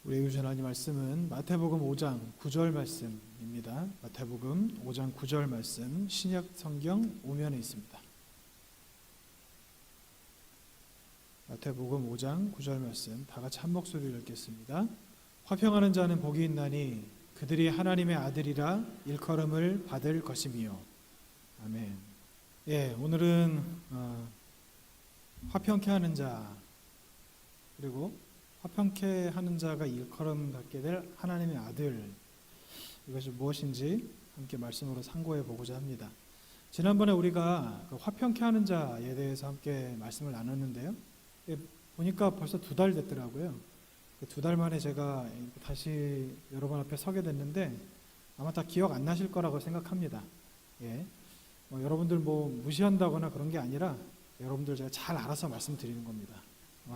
우리 주신 하나님 말씀은 마태복음 5장 9절 말씀입니다. 마태복음 5장 9절 말씀 신약 성경 오면에 있습니다. 마태복음 5장 9절 말씀 다 같이 한 목소리로 읽겠습니다. 화평하는 자는 복이 있나니 그들이 하나님의 아들이라 일컬음을 받을 것이미요. 아멘. 예, 오늘은 화평케 하는 자 그리고 화평케 하는 자가 일컬음 받게 될 하나님의 아들, 이것이 무엇인지 함께 말씀으로 상고해 보고자 합니다. 지난번에 우리가 화평케 하는 자에 대해서 함께 말씀을 나눴는데요, 보니까 벌써 2달 됐더라고요. 2달 만에 제가 다시 여러분 앞에 서게 됐는데 아마 다 기억 안 나실 거라고 생각합니다. 예. 여러분들 무시한다거나 그런 게 아니라 여러분들 제가 잘 알아서 말씀드리는 겁니다.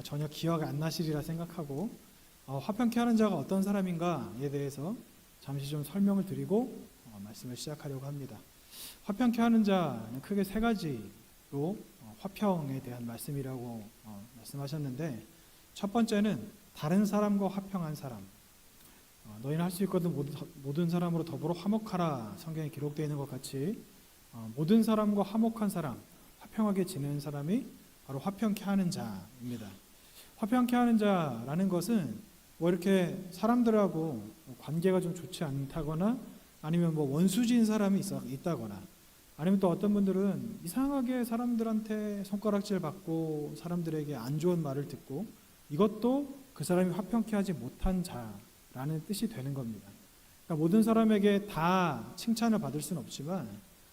전혀 기억이 안 나시리라 생각하고 화평케 하는 자가 어떤 사람인가에 대해서 잠시 좀 설명을 드리고 말씀을 시작하려고 합니다. 화평케 하는 자는 크게 3가지로 화평에 대한 말씀이라고 말씀하셨는데, 첫 번째는 다른 사람과 화평한 사람. 너희는 할 수 있거든 모든 사람으로 더불어 화목하라, 성경에 기록되어 있는 것 같이 모든 사람과 화목한 사람, 화평하게 지내는 사람이 바로 화평케 하는 자입니다. 화평케 하는 자라는 것은 이렇게 사람들하고 관계가 좀 좋지 않다거나 아니면 원수지인 사람이 있다거나 아니면 또 어떤 분들은 이상하게 사람들한테 손가락질 받고 사람들에게 안 좋은 말을 듣고 이것도 그 사람이 화평케 하지 못한 자라는 뜻이 되는 겁니다. 그러니까 모든 사람에게 다 칭찬을 받을 수는 없지만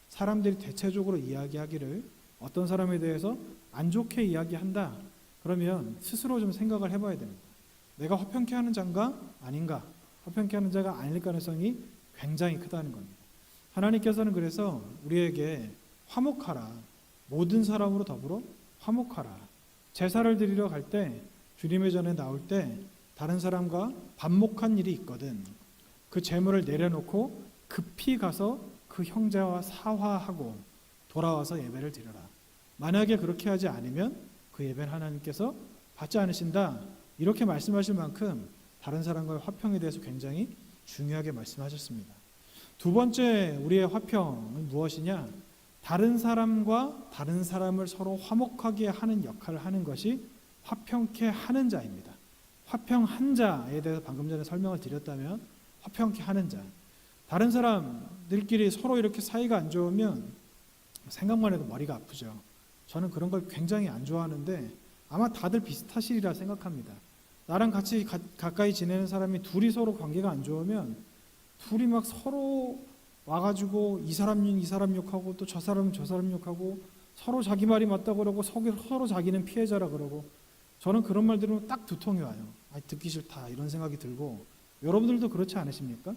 사람들이 대체적으로 이야기하기를 어떤 사람에 대해서 안 좋게 이야기한다, 그러면 스스로 좀 생각을 해봐야 됩니다. 내가 화평케 하는 자인가 아닌가? 화평케 하는 자가 아닐 가능성이 굉장히 크다는 겁니다. 하나님께서는 그래서 우리에게 화목하라, 모든 사람으로 더불어 화목하라, 제사를 드리러 갈 때, 주님의 전에 나올 때 다른 사람과 반목한 일이 있거든 그 제물을 내려놓고 급히 가서 그 형제와 사화하고 돌아와서 예배를 드려라. 만약에 그렇게 하지 않으면 그 예배는 하나님께서 받지 않으신다, 이렇게 말씀하실 만큼 다른 사람과의 화평에 대해서 굉장히 중요하게 말씀하셨습니다. 2번째 우리의 화평은 무엇이냐? 다른 사람과 다른 사람을 서로 화목하게 하는 역할을 하는 것이 화평케 하는 자입니다. 화평한 자에 대해서 방금 전에 설명을 드렸다면 화평케 하는 자, 다른 사람들끼리 서로 이렇게 사이가 안 좋으면 생각만 해도 머리가 아프죠. 저는 그런 걸 굉장히 안 좋아하는데 아마 다들 비슷하시리라 생각합니다. 나랑 같이 가까이 지내는 사람이 둘이 서로 관계가 안 좋으면 둘이 막 서로 와가지고 이 사람 욕하고 또 저 사람 욕하고 서로 자기 말이 맞다고 그러고 서로 자기는 피해자라 그러고, 저는 그런 말 들으면 딱 두통이 와요. 듣기 싫다 이런 생각이 들고, 여러분들도 그렇지 않으십니까?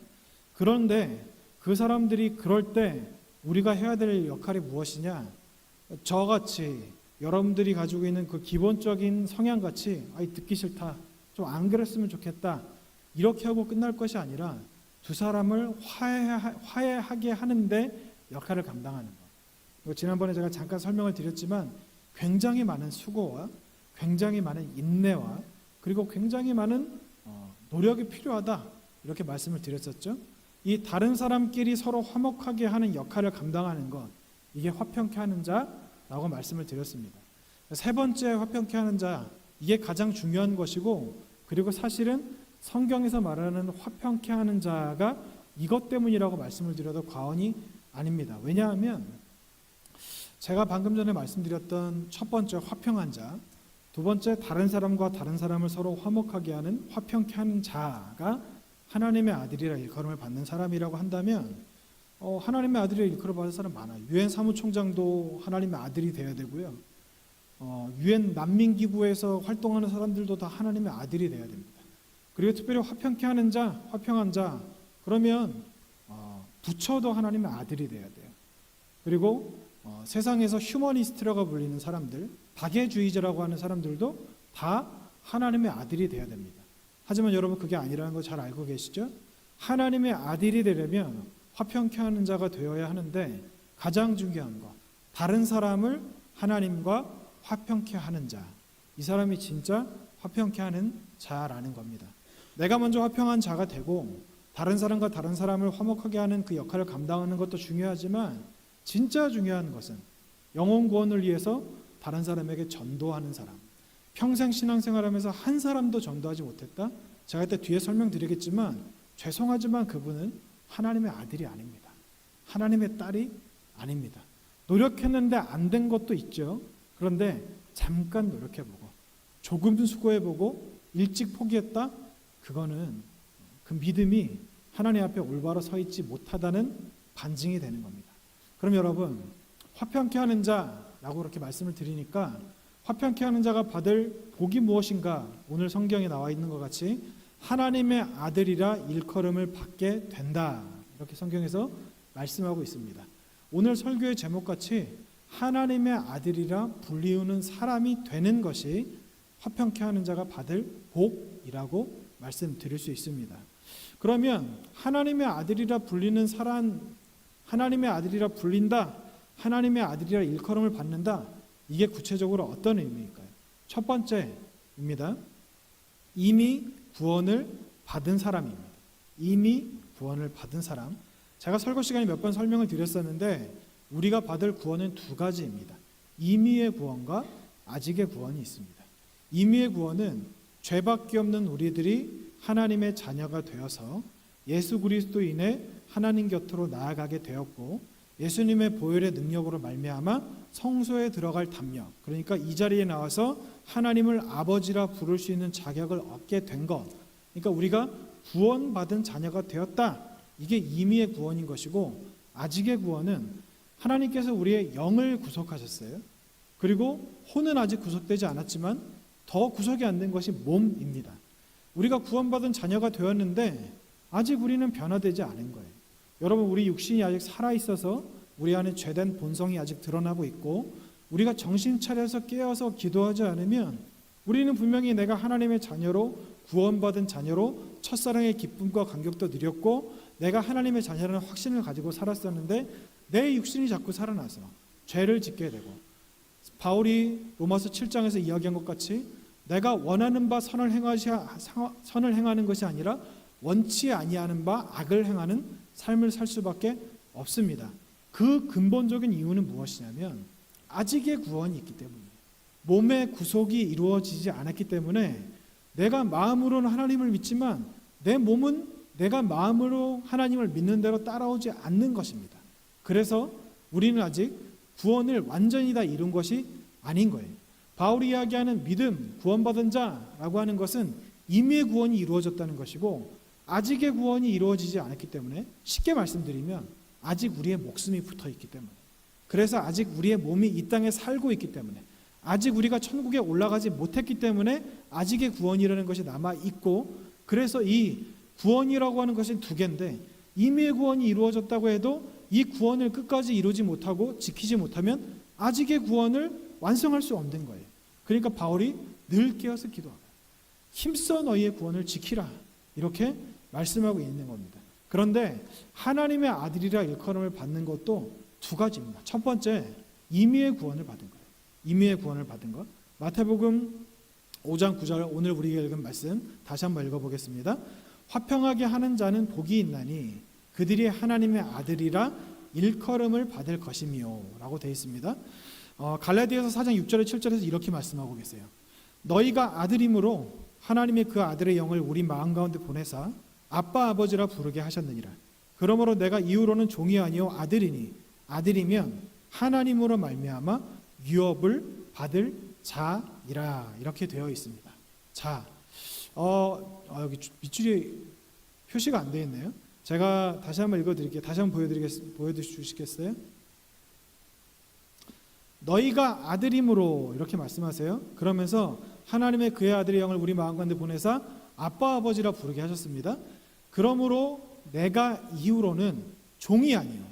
그런데 그 사람들이 그럴 때 우리가 해야 될 역할이 무엇이냐? 저같이 여러분들이 가지고 있는 그 기본적인 성향같이 듣기 싫다, 좀 안 그랬으면 좋겠다, 이렇게 하고 끝날 것이 아니라 두 사람을 화해하게 하는데 역할을 감당하는 것. 지난번에 제가 잠깐 설명을 드렸지만 굉장히 많은 수고와 굉장히 많은 인내와 그리고 굉장히 많은 노력이 필요하다, 이렇게 말씀을 드렸었죠. 이 다른 사람끼리 서로 화목하게 하는 역할을 감당하는 것, 이게 화평케 하는 자라고 말씀을 드렸습니다. 3번째 화평케 하는 자, 이게 가장 중요한 것이고, 그리고 사실은 성경에서 말하는 화평케 하는 자가 이것 때문이라고 말씀을 드려도 과언이 아닙니다. 왜냐하면 제가 방금 전에 말씀드렸던 첫 번째 화평한 자, 2번째 다른 사람과 다른 사람을 서로 화목하게 하는 화평케 하는 자가 하나님의 아들이라 일컬음을 받는 사람이라고 한다면 하나님의 아들이라 일컬음을 받는 사람 많아요. 유엔 사무총장도 하나님의 아들이 돼야 되고요. 유엔 난민기구에서 활동하는 사람들도 다 하나님의 아들이 돼야 됩니다. 그리고 특별히 화평케 하는 자, 화평한 자, 그러면 부처도 하나님의 아들이 돼야 돼요. 그리고 세상에서 휴머니스트라고 불리는 사람들, 박애주의자라고 하는 사람들도 다 하나님의 아들이 돼야 됩니다. 하지만 여러분 그게 아니라는 거 잘 알고 계시죠? 하나님의 아들이 되려면 화평케 하는 자가 되어야 하는데, 가장 중요한 것, 다른 사람을 하나님과 화평케 하는 자, 이 사람이 진짜 화평케 하는 자라는 겁니다. 내가 먼저 화평한 자가 되고 다른 사람과 다른 사람을 화목하게 하는 그 역할을 감당하는 것도 중요하지만 진짜 중요한 것은 영혼 구원을 위해서 다른 사람에게 전도하는 사람. 평생 신앙생활하면서 한 사람도 전도하지 못했다? 제가 이때 뒤에 설명드리겠지만 죄송하지만 그분은 하나님의 아들이 아닙니다. 하나님의 딸이 아닙니다. 노력했는데 안 된 것도 있죠. 그런데 잠깐 노력해보고 조금 수고해보고 일찍 포기했다? 그거는 그 믿음이 하나님 앞에 올바로 서 있지 못하다는 반증이 되는 겁니다. 그럼 여러분, 화평케 하는 자라고 그렇게 말씀을 드리니까 화평케 하는 자가 받을 복이 무엇인가? 오늘 성경에 나와 있는 것 같이 하나님의 아들이라 일컬음을 받게 된다. 이렇게 성경에서 말씀하고 있습니다. 오늘 설교의 제목같이 하나님의 아들이라 불리우는 사람이 되는 것이 화평케 하는 자가 받을 복이라고 말씀드릴 수 있습니다. 그러면 하나님의 아들이라 불리는 사람, 하나님의 아들이라 불린다, 하나님의 아들이라 일컬음을 받는다, 이게 구체적으로 어떤 의미일까요? 첫 번째입니다. 이미 구원을 받은 사람입니다. 이미 구원을 받은 사람. 제가 설교 시간에 몇 번 설명을 드렸었는데 우리가 받을 구원은 두 가지입니다. 임의의 구원과 아직의 구원이 있습니다. 임의의 구원은 죄밖에 없는 우리들이 하나님의 자녀가 되어서 예수 그리스도인의 하나님 곁으로 나아가게 되었고 예수님의 보혈의 능력으로 말미암아 성소에 들어갈 담력, 그러니까 이 자리에 나와서 하나님을 아버지라 부를 수 있는 자격을 얻게 된 것, 그러니까 우리가 구원받은 자녀가 되었다. 이게 임의의 구원인 것이고, 아직의 구원은 하나님께서 우리의 영을 구속하셨어요. 그리고 혼은 아직 구속되지 않았지만 더 구속이 안 된 것이 몸입니다. 우리가 구원받은 자녀가 되었는데 아직 우리는 변화되지 않은 거예요. 여러분, 우리 육신이 아직 살아있어서 우리 안에 죄된 본성이 아직 드러나고 있고, 우리가 정신 차려서 깨어서 기도하지 않으면 우리는 분명히 내가 하나님의 자녀로, 구원받은 자녀로 첫사랑의 기쁨과 감격도 누렸고 내가 하나님의 자녀라는 확신을 가지고 살았었는데 내 육신이 자꾸 살아나서 죄를 짓게 되고, 바울이 로마서 7장에서 이야기한 것 같이 내가 원하는 바 선을 행하는 것이 아니라 원치 아니하는 바 악을 행하는 삶을 살 수밖에 없습니다. 그 근본적인 이유는 무엇이냐면 아직의 구원이 있기 때문이에요. 몸의 구속이 이루어지지 않았기 때문에 내가 마음으로는 하나님을 믿지만 내 몸은 내가 마음으로 하나님을 믿는 대로 따라오지 않는 것입니다. 그래서 우리는 아직 구원을 완전히 다 이룬 것이 아닌 거예요. 바울이 이야기하는 믿음, 구원받은 자라고 하는 것은 임의의 구원이 이루어졌다는 것이고 아직의 구원이 이루어지지 않았기 때문에, 쉽게 말씀드리면 아직 우리의 목숨이 붙어 있기 때문에, 그래서 아직 우리의 몸이 이 땅에 살고 있기 때문에, 아직 우리가 천국에 올라가지 못했기 때문에 아직의 구원이라는 것이 남아있고, 그래서 이 구원이라고 하는 것은 두 개인데 임의의 구원이 이루어졌다고 해도 이 구원을 끝까지 이루지 못하고 지키지 못하면 아직의 구원을 완성할 수 없는 거예요. 그러니까 바울이 늘 깨어서 기도하라. 힘써 너희의 구원을 지키라. 이렇게 말씀하고 있는 겁니다. 그런데 하나님의 아들이라 일컬음을 받는 것도 두 가지입니다. 첫 번째, 임의의 구원을 받은 거예요. 임의의 구원을 받은 것. 마태복음 5장 9절, 오늘 우리가 읽은 말씀 다시 한번 읽어보겠습니다. 화평하게 하는 자는 복이 있나니 그들이 하나님의 아들이라 일컬음을 받을 것이며 라고 되어 있습니다. 갈라디아서 4장 6절에 7절에서 이렇게 말씀하고 계세요. 너희가 아들임으로 하나님의 그 아들의 영을 우리 마음 가운데 보내사 아빠 아버지라 부르게 하셨느니라. 그러므로 내가 이후로는 종이 아니요 아들이니 아들이면 하나님으로 말미암아 유업을 받을 자이라. 이렇게 되어 있습니다. 자, 여기 밑줄이 표시가 안 되어 있네요. 제가 다시 한번 읽어드릴게요. 다시 한번 보여주시겠어요? 너희가 아들임으로 이렇게 말씀하세요. 그러면서 하나님의 그의 아들의 영을 우리 마음 가운데 보내사 아빠 아버지라 부르게 하셨습니다. 그러므로 내가 이후로는 종이 아니요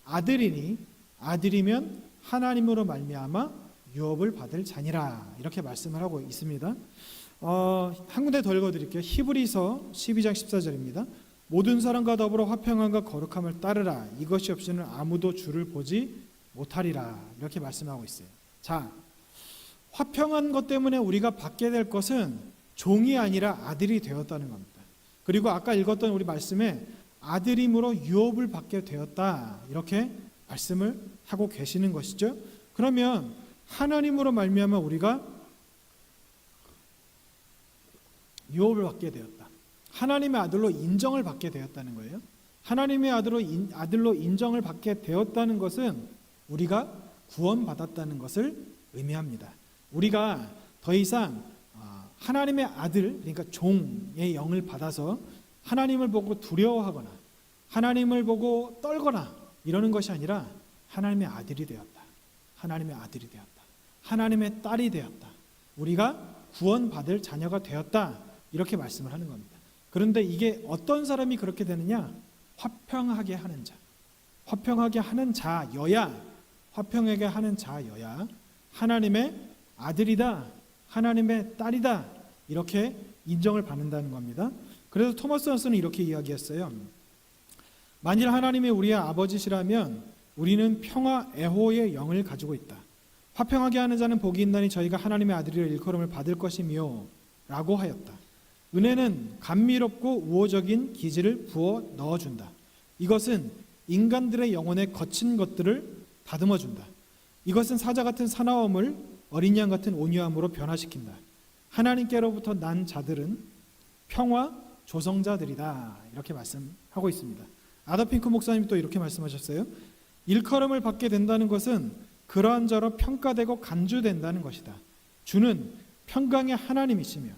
아들이니 아들이면 하나님으로 말미암아 유업을 받을 자니라. 이렇게 말씀을 하고 있습니다. 한 군데 더 읽어드릴게요. 히브리서 12장 14절입니다. 모든 사람과 더불어 화평함과 거룩함을 따르라. 이것이 없이는 아무도 주를 보지 못하리라. 이렇게 말씀하고 있어요. 자, 화평한 것 때문에 우리가 받게 될 것은 종이 아니라 아들이 되었다는 겁니다. 그리고 아까 읽었던 우리 말씀에 아들임으로 유업을 받게 되었다, 이렇게 말씀을 하고 계시는 것이죠. 그러면 하나님으로 말미암아 우리가 유업을 받게 되었다, 하나님의 아들로 인정을 받게 되었다는 거예요. 하나님의 아들로 인정을 받게 되었다는 것은 우리가 구원받았다는 것을 의미합니다. 우리가 더 이상 하나님의 아들, 그러니까 종의 영을 받아서 하나님을 보고 두려워하거나 하나님을 보고 떨거나 이러는 것이 아니라 하나님의 아들이 되었다, 하나님의 아들이 되었다, 하나님의 딸이 되었다, 우리가 구원받을 자녀가 되었다, 이렇게 말씀을 하는 겁니다. 그런데 이게 어떤 사람이 그렇게 되느냐? 화평하게 하는 자, 화평하게 하는 자여야, 화평하게 하는 자여야 하나님의 아들이다, 하나님의 딸이다, 이렇게 인정을 받는다는 겁니다. 그래서 토마스 원스는 이렇게 이야기했어요. 만일 하나님이 우리의 아버지시라면 우리는 평화 애호의 영을 가지고 있다. 화평하게 하는 자는 복이 있나니 저희가 하나님의 아들이라 일컬음을 받을 것이며 라고 하였다. 은혜는 감미롭고 우호적인 기질을 부어 넣어준다. 이것은 인간들의 영혼에 거친 것들을 다듬어준다. 이것은 사자 같은 사나움을 어린 양 같은 온유함으로 변화시킨다. 하나님께로부터 난 자들은 평화 조성자들이다, 이렇게 말씀하고 있습니다. 아더핑크 목사님이 또 이렇게 말씀하셨어요. 일컬음을 받게 된다는 것은 그러한 자로 평가되고 간주된다는 것이다. 주는 평강의 하나님이시며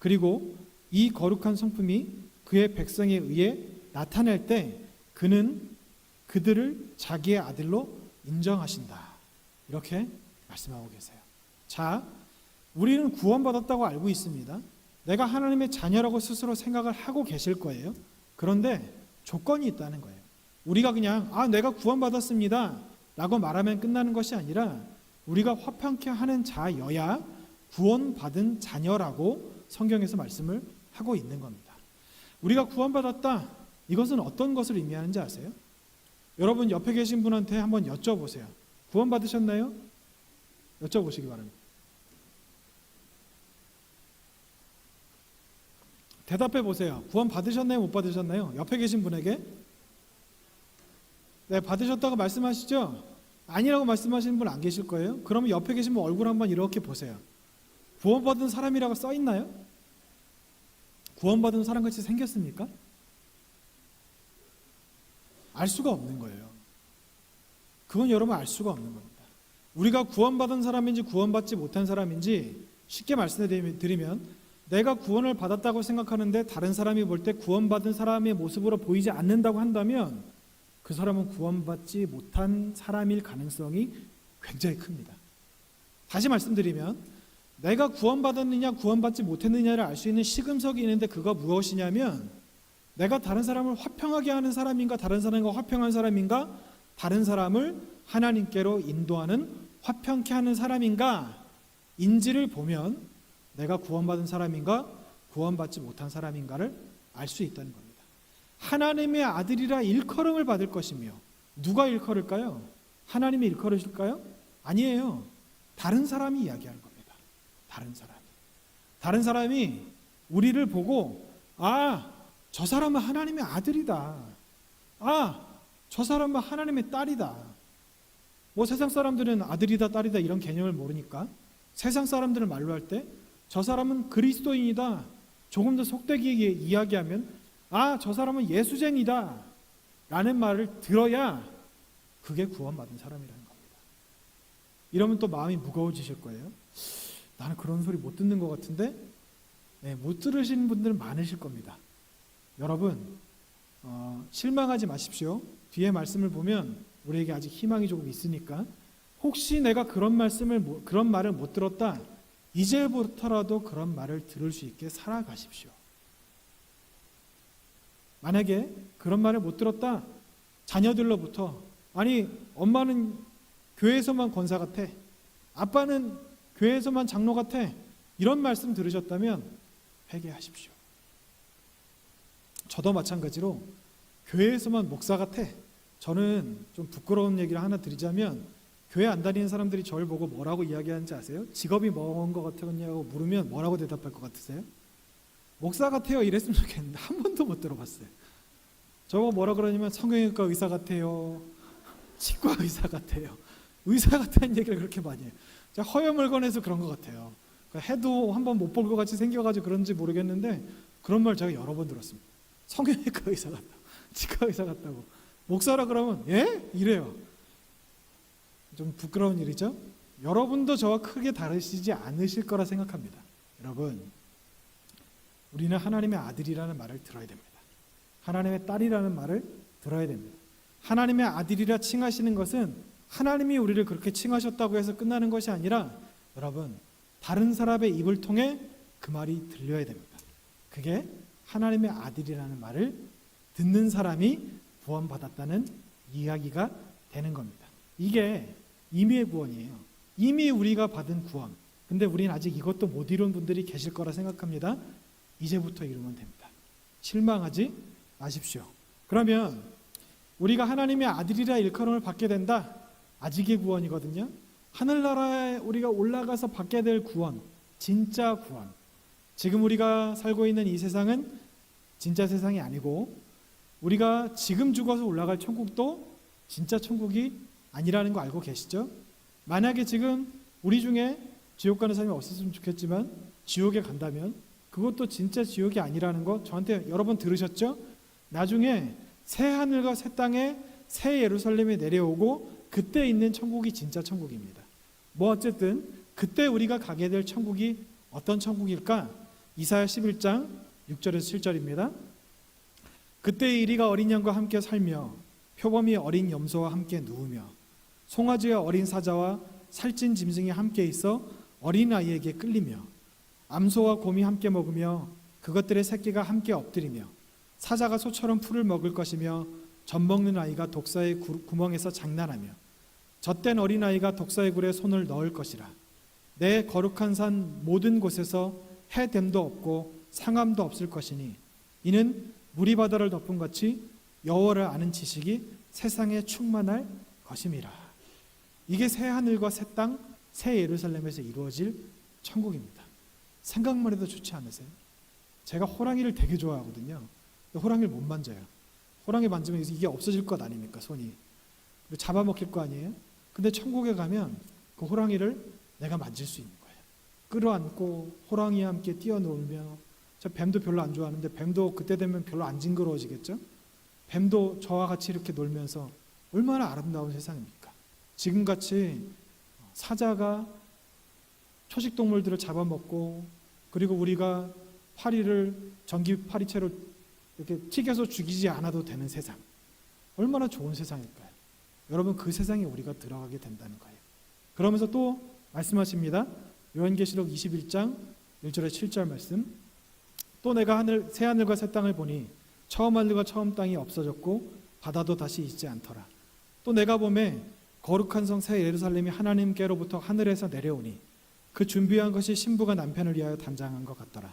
그리고 이 거룩한 성품이 그의 백성에 의해 나타날 때 그는 그들을 자기의 아들로 인정하신다, 이렇게 말씀하고 계세요. 자, 우리는 구원받았다고 알고 있습니다. 내가 하나님의 자녀라고 스스로 생각을 하고 계실 거예요. 그런데 조건이 있다는 거예요. 우리가 그냥 내가 구원받았습니다 라고 말하면 끝나는 것이 아니라 우리가 화평케 하는 자여야 구원받은 자녀라고 성경에서 말씀을 하고 있는 겁니다. 우리가 구원받았다, 이것은 어떤 것을 의미하는지 아세요? 여러분 옆에 계신 분한테 한번 여쭤보세요. 구원받으셨나요? 여쭤보시기 바랍니다. 대답해 보세요. 구원받으셨나요? 못 받으셨나요? 옆에 계신 분에게. 네, 받으셨다고 말씀하시죠? 아니라고 말씀하시는 분 안 계실 거예요. 그러면 옆에 계신 분 얼굴 한번 이렇게 보세요. 구원받은 사람이라고 써 있나요? 구원받은 사람같이 생겼습니까? 알 수가 없는 거예요. 그건 여러분 알 수가 없는 겁니다. 우리가 구원받은 사람인지 구원받지 못한 사람인지 쉽게 말씀드리면, 내가 구원을 받았다고 생각하는데 다른 사람이 볼 때 구원받은 사람의 모습으로 보이지 않는다고 한다면 그 사람은 구원받지 못한 사람일 가능성이 굉장히 큽니다. 다시 말씀드리면, 내가 구원받았느냐 구원받지 못했느냐를 알 수 있는 시금석이 있는데 그거 무엇이냐면, 내가 다른 사람을 화평하게 하는 사람인가, 다른 사람과 화평한 사람인가, 다른 사람을 하나님께로 인도하는 화평케 하는 사람인가 인지를 보면 내가 구원받은 사람인가 구원받지 못한 사람인가를 알 수 있다는 겁니다. 하나님의 아들이라 일컬음을 받을 것이며, 누가 일컬을까요? 하나님이 일컬으실까요? 아니에요. 다른 사람이 이야기하는 겁니다. 다른 사람이 우리를 보고 저 사람은 하나님의 아들이다, 저 사람은 하나님의 딸이다. 세상 사람들은 아들이다 딸이다 이런 개념을 모르니까 세상 사람들은 말로 할 때 저 사람은 그리스도인이다, 조금 더 속되게 이야기하면 저 사람은 예수쟁이다 라는 말을 들어야 그게 구원받은 사람이라는 겁니다. 이러면 또 마음이 무거워지실 거예요. 나는 그런 소리 못 듣는 것 같은데. 못 들으시는 분들은 많으실 겁니다. 여러분 실망하지 마십시오. 뒤에 말씀을 보면 우리에게 아직 희망이 조금 있으니까, 혹시 내가 그런 말을 못 들었다, 이제부터라도 그런 말을 들을 수 있게 살아가십시오. 만약에 그런 말을 못 들었다, 자녀들로부터 엄마는 교회에서만 권사 같아, 아빠는 교회에서만 장로 같아, 이런 말씀 들으셨다면 회개하십시오. 저도 마찬가지로 교회에서만 목사 같아, 저는 좀 부끄러운 얘기를 하나 드리자면, 교회 안 다니는 사람들이 저를 보고 뭐라고 이야기하는지 아세요? 직업이 뭔 것 같냐고 물으면 뭐라고 대답할 것 같으세요? 목사 같아요 이랬으면 좋겠는데 한 번도 못 들어봤어요. 저거 뭐라 그러냐면 성형외과 의사 같아요, 치과 의사 같아요. 의사 같다는 얘기를 그렇게 많이 해요. 제가 허여멀건해서 그런 것 같아요. 해도 한번 못 볼 것 같이 생겨가지고 그런지 모르겠는데 그런 말 제가 여러 번 들었습니다. 성형외과 의사 같다, 치과 의사 같다고. 목사라 그러면 예? 이래요. 좀 부끄러운 일이죠. 여러분도 저와 크게 다르시지 않으실 거라 생각합니다. 여러분, 우리는 하나님의 아들이라는 말을 들어야 됩니다. 하나님의 딸이라는 말을 들어야 됩니다. 하나님의 아들이라 칭하시는 것은 하나님이 우리를 그렇게 칭하셨다고 해서 끝나는 것이 아니라 여러분, 다른 사람의 입을 통해 그 말이 들려야 됩니다. 그게 하나님의 아들이라는 말을 듣는 사람이 구원받았다는 이야기가 되는 겁니다. 이게 임의의 구원이에요. 이미 우리가 받은 구원. 근데 우리는 아직 이것도 못 이룬 분들이 계실 거라 생각합니다. 이제부터 이루면 됩니다. 실망하지 마십시오. 그러면 우리가 하나님의 아들이라 일컬음을 받게 된다. 아직의 구원이거든요. 하늘나라에 우리가 올라가서 받게 될 구원, 진짜 구원. 지금 우리가 살고 있는 이 세상은 진짜 세상이 아니고 우리가 지금 죽어서 올라갈 천국도 진짜 천국이 아니라는 거 알고 계시죠? 만약에 지금 우리 중에 지옥 가는 사람이 없었으면 좋겠지만 지옥에 간다면 그것도 진짜 지옥이 아니라는 거 저한테 여러 번 들으셨죠? 나중에 새 하늘과 새 땅에 새 예루살렘에 내려오고 그때 있는 천국이 진짜 천국입니다. 뭐 어쨌든 그때 우리가 가게 될 천국이 어떤 천국일까? 이사야 11장 6절에서 7절입니다. 그때 이리가 어린 양과 함께 살며 표범이 어린 염소와 함께 누우며 송아지의 어린 사자와 살찐 짐승이 함께 있어 어린아이에게 끌리며 암소와 곰이 함께 먹으며 그것들의 새끼가 함께 엎드리며 사자가 소처럼 풀을 먹을 것이며 젖 먹는 아이가 독사의 구멍에서 장난하며 젖된 어린아이가 독사의 굴에 손을 넣을 것이라. 내 거룩한 산 모든 곳에서 해됨도 없고 상함도 없을 것이니 이는 물이 바다를 덮은 같이 여호와를 아는 지식이 세상에 충만할 것임이라. 이게 새 하늘과 새 땅, 새 예루살렘에서 이루어질 천국입니다. 생각만 해도 좋지 않으세요? 제가 호랑이를 되게 좋아하거든요. 근데 호랑이를 못 만져요. 호랑이 만지면 이게 없어질 것 아닙니까, 손이. 그리고 잡아먹힐 거 아니에요? 근데 천국에 가면 그 호랑이를 내가 만질 수 있는 거예요. 끌어안고 호랑이와 함께 뛰어놀며. 저 뱀도 별로 안 좋아하는데 뱀도 그때 되면 별로 안 징그러워지겠죠? 뱀도 저와 같이 이렇게 놀면서 얼마나 아름다운 세상입니까? 지금같이 사자가 초식동물들을 잡아먹고 그리고 우리가 파리를 전기 파리채로 이렇게 튀겨서 죽이지 않아도 되는 세상, 얼마나 좋은 세상일까요? 여러분, 그 세상에 우리가 들어가게 된다는 거예요. 그러면서 또 말씀하십니다. 요한계시록 21장 1절에 7절 말씀. 또 내가 새 하늘과 새 땅을 보니 처음 하늘과 처음 땅이 없어졌고 바다도 다시 있지 않더라. 또 내가 보매 거룩한 성 새 예루살렘이 하나님께로부터 하늘에서 내려오니 그 준비한 것이 신부가 남편을 위하여 단장한 것 같더라.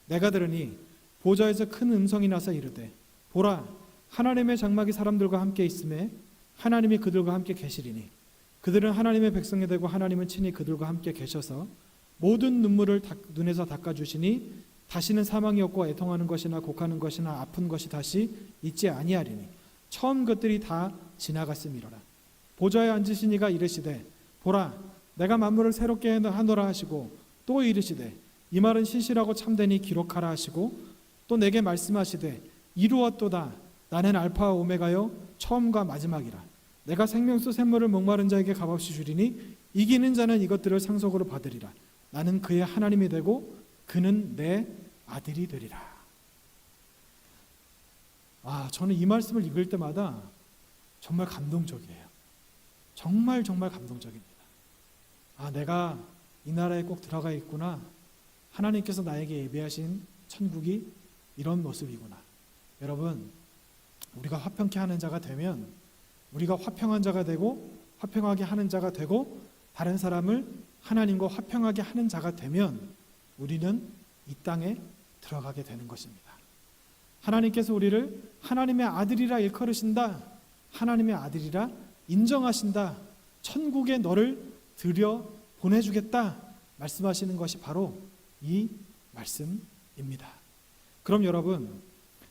내가 들으니 보좌에서 큰 음성이 나서 이르되 보라, 하나님의 장막이 사람들과 함께 있음에 하나님이 그들과 함께 계시리니 그들은 하나님의 백성이 되고 하나님은 친히 그들과 함께 계셔서 모든 눈물을 눈에서 닦아주시니 다시는 사망이 없고 애통하는 것이나 곡하는 것이나 아픈 것이 다시 있지 아니하리니 처음 것들이 다 지나갔음이로라. 보좌에 앉으신 이가 이르시되 보라, 내가 만물을 새롭게 하노라 하시고 또 이르시되 이 말은 신실하고 참되니 기록하라 하시고 또 내게 말씀하시되 이루었도다. 나는 알파와 오메가요 처음과 마지막이라. 내가 생명수 샘물을 목마른 자에게 값없이 주리니 이기는 자는 이것들을 상속으로 받으리라. 나는 그의 하나님이 되고 그는 내 아들이 되리라. 저는 이 말씀을 읽을 때마다 정말 감동적이에요. 정말 감동적입니다. 내가 이 나라에 꼭 들어가 있구나. 하나님께서 나에게 예비하신 천국이 이런 모습이구나. 여러분, 우리가 화평케 하는 자가 되면, 우리가 화평한 자가 되고 화평하게 하는 자가 되고 다른 사람을 하나님과 화평하게 하는 자가 되면 우리는 이 땅에 들어가게 되는 것입니다. 하나님께서 우리를 하나님의 아들이라 일컬으신다. 하나님의 아들이라 인정하신다. 천국에 너를 들여 보내주겠다 말씀하시는 것이 바로 이 말씀입니다. 그럼 여러분,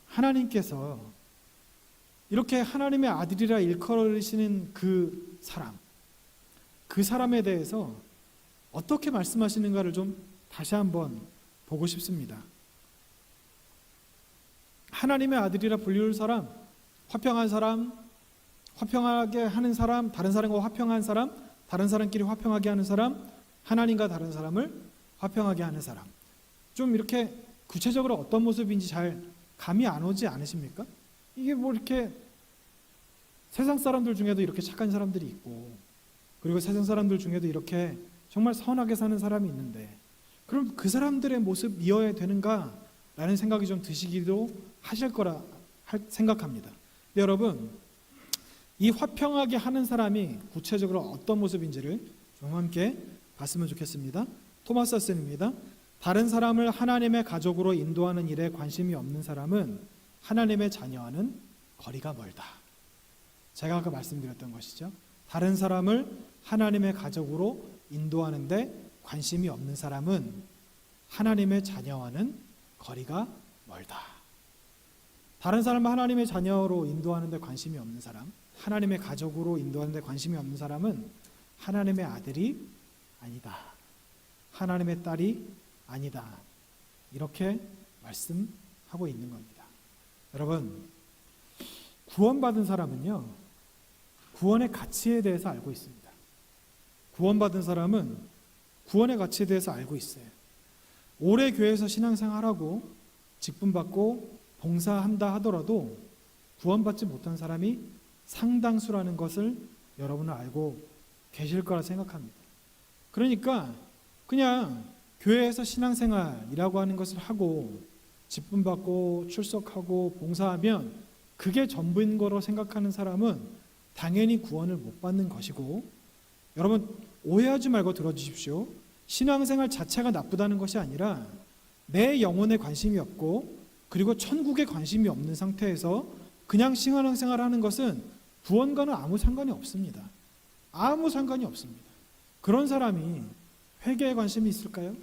하나님께서 이렇게 하나님의 아들이라 일컬으시는 그 사람에 대해서 어떻게 말씀하시는가를 좀 다시 한번 보고 싶습니다. 하나님의 아들이라 불릴 사람, 화평한 사람, 화평하게 하는 사람, 다른 사람과 화평한 사람, 다른 사람끼리 화평하게 하는 사람, 하나님과 다른 사람을 화평하게 하는 사람. 좀 이렇게 구체적으로 어떤 모습인지 잘 감이 안 오지 않으십니까? 이게 뭐 이렇게 세상 사람들 중에도 이렇게 착한 사람들이 있고, 그리고 세상 사람들 중에도 이렇게 정말 선하게 사는 사람이 있는데, 그럼 그 사람들의 모습 이어야 되는가? 라는 생각이 좀 드시기도 하실 거라 생각합니다. 근데 여러분, 이 화평하게 하는 사람이 구체적으로 어떤 모습인지를 좀 함께 봤으면 좋겠습니다. 토마스 슨입니다. 다른 사람을 하나님의 가족으로 인도하는 일에 관심이 없는 사람은 하나님의 자녀와는 거리가 멀다. 제가 아까 말씀드렸던 것이죠. 다른 사람을 하나님의 가족으로 인도하는데 관심이 없는 사람은 하나님의 자녀와는 거리가 멀다. 다른 사람을 하나님의 자녀로 인도하는데 관심이 없는 사람, 하나님의 가족으로 인도하는데 관심이 없는 사람은 하나님의 아들이 아니다. 하나님의 딸이 아니다. 이렇게 말씀하고 있는 겁니다. 여러분, 구원받은 사람은요, 구원의 가치에 대해서 알고 있습니다. 구원받은 사람은 구원의 가치에 대해서 알고 있어요. 오래 교회에서 신앙생활하고 직분받고 봉사한다 하더라도 구원받지 못한 사람이 상당수라는 것을 여러분은 알고 계실 거라 생각합니다. 그러니까 그냥 교회에서 신앙생활이라고 하는 것을 하고 직분받고 출석하고 봉사하면 그게 전부인 거로 생각하는 사람은 당연히 구원을 못 받는 것이고, 여러분 오해하지 말고 들어주십시오. 신앙생활 자체가 나쁘다는 것이 아니라 내 영혼에 관심이 없고 그리고 천국에 관심이 없는 상태에서 그냥 신앙생활을 하는 것은 구원과는 아무 상관이 없습니다. 아무 상관이 없습니다. 그런 사람이 회개에 관심이 있을까요?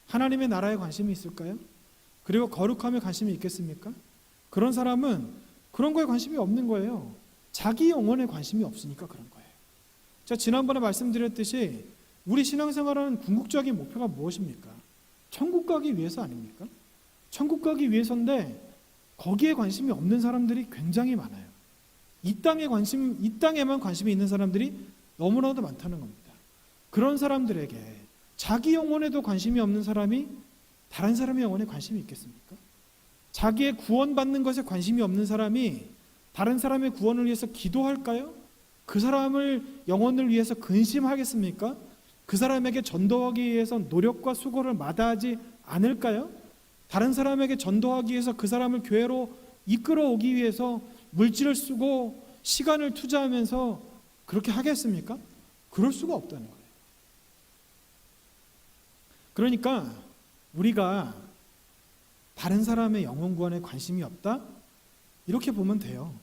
하나님의 나라에 관심이 있을까요? 그리고 거룩함에 관심이 있겠습니까? 그런 사람은 그런 거에 관심이 없는 거예요. 자기 영혼에 관심이 없으니까 그런 거예요. 제가 지난번에 말씀드렸듯이 우리 신앙생활하는 궁극적인 목표가 무엇입니까? 천국 가기 위해서 아닙니까? 천국 가기 위해서인데 거기에 관심이 없는 사람들이 굉장히 많아요. 이 땅에만 관심이 있는 사람들이 너무나도 많다는 겁니다. 그런 사람들에게 자기 영혼에도 관심이 없는 사람이 다른 사람의 영혼에 관심이 있겠습니까? 자기의 구원받는 것에 관심이 없는 사람이 다른 사람의 구원을 위해서 기도할까요? 그 사람을 영혼을 위해서 근심하겠습니까? 그 사람에게 전도하기 위해서 노력과 수고를 마다하지 않을까요? 다른 사람에게 전도하기 위해서 그 사람을 교회로 이끌어오기 위해서 물질을 쓰고 시간을 투자하면서 그렇게 하겠습니까? 그럴 수가 없다는 거예요. 그러니까 우리가 다른 사람의 영혼 구원에 관심이 없다? 이렇게 보면 돼요.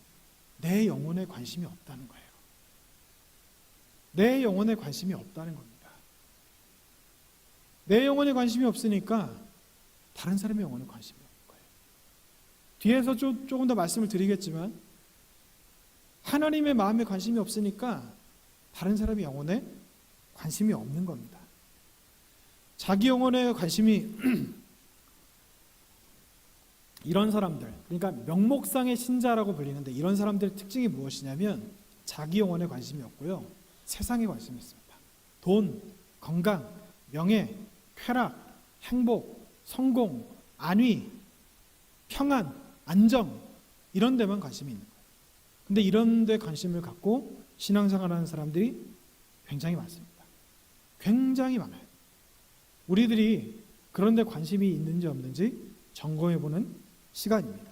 내 영혼에 관심이 없다는 거예요. 내 영혼에 관심이 없다는 겁니다. 내 영혼에 관심이 없으니까 다른 사람의 영혼에 관심이 없는 거예요. 뒤에서 조금 더 말씀을 드리겠지만 하나님의 마음에 관심이 없으니까 다른 사람의 영혼에 관심이 없는 겁니다. 자기 영혼에 관심이 이런 사람들, 그러니까 명목상의 신자라고 불리는데 이런 사람들의 특징이 무엇이냐면 자기 영혼에 관심이 없고요, 세상에 관심이 있습니다. 돈, 건강, 명예, 쾌락, 행복, 성공, 안위, 평안, 안정, 이런 데만 관심이 있는 거예요. 근데 이런 데 관심을 갖고 신앙생활하는 사람들이 굉장히 많습니다. 굉장히 많아요. 우리들이 그런 데 관심이 있는지 없는지 점검해보는 시간입니다.